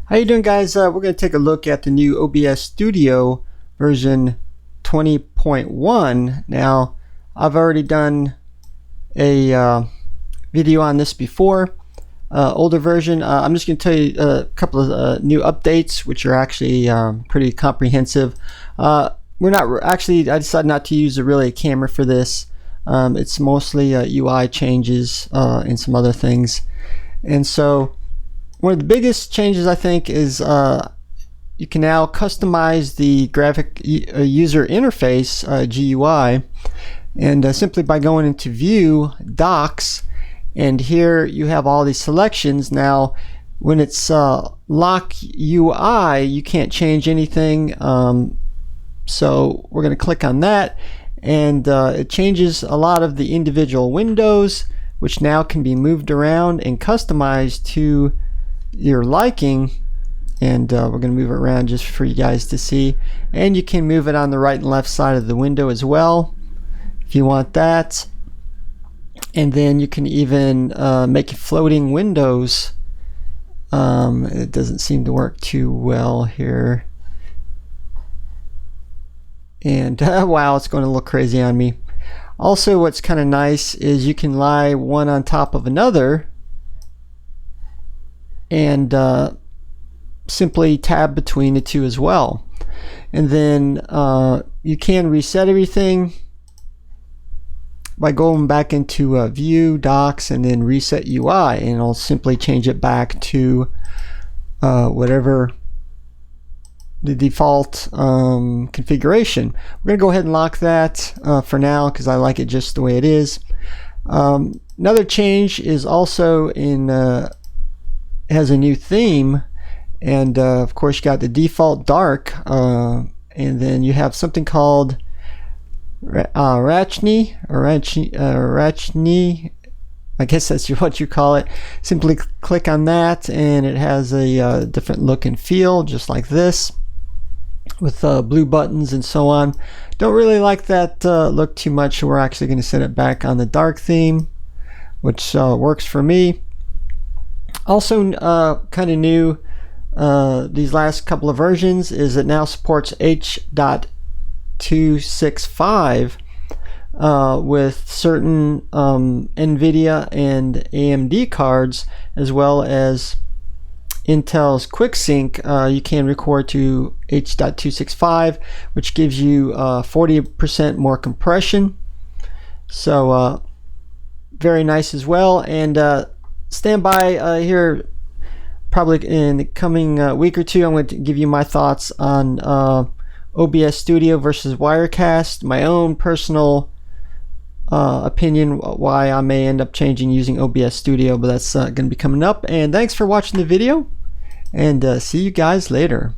How you doing, guys? We're going to take a look at the new OBS Studio version 20.1. Now, I've already done a video on this before, older version. I'm just going to tell you a couple of new updates, which are actually pretty comprehensive. I decided not to use a camera for this. It's mostly UI changes and some other things. And so one of the biggest changes, I think, is you can now customize the graphic user interface, GUI, and simply by going into View, Docs, and here you have all these selections. Now, when it's Lock UI, you can't change anything, so we're going to click on that, and it changes a lot of the individual windows, which now can be moved around and customized to your liking. And we're going to move it around just for you guys to see, and you can move it on the right and left side of the window as well if you want that. And then you can even make floating windows. It doesn't seem to work too well here, and wow, it's going to look crazy on me. Also, what's kind of nice is you can lie one on top of another and simply tab between the two as well. And then you can reset everything by going back into View, Docs, and then Reset UI, and it'll simply change it back to whatever the default configuration. We're going to go ahead and lock that for now because I like it just the way it is. Another change is also in has a new theme, and of course you got the default dark, and then you have something called Rachni, I guess that's what you call it. Simply click on that and it has a different look and feel, just like this, with blue buttons and so on. Don't really like that look too much, so we're actually going to set it back on the dark theme, which works for me. Also kind of new these last couple of versions is it now supports H.265 with certain NVIDIA and AMD cards, as well as Intel's QuickSync. You can record to H.265, which gives you 40% more compression, so very nice as well. And stand by here, probably in the coming week or two. I'm going to give you my thoughts on OBS Studio versus Wirecast, my own personal opinion why I may end up using OBS Studio, but that's going to be coming up. And thanks for watching the video, and see you guys later.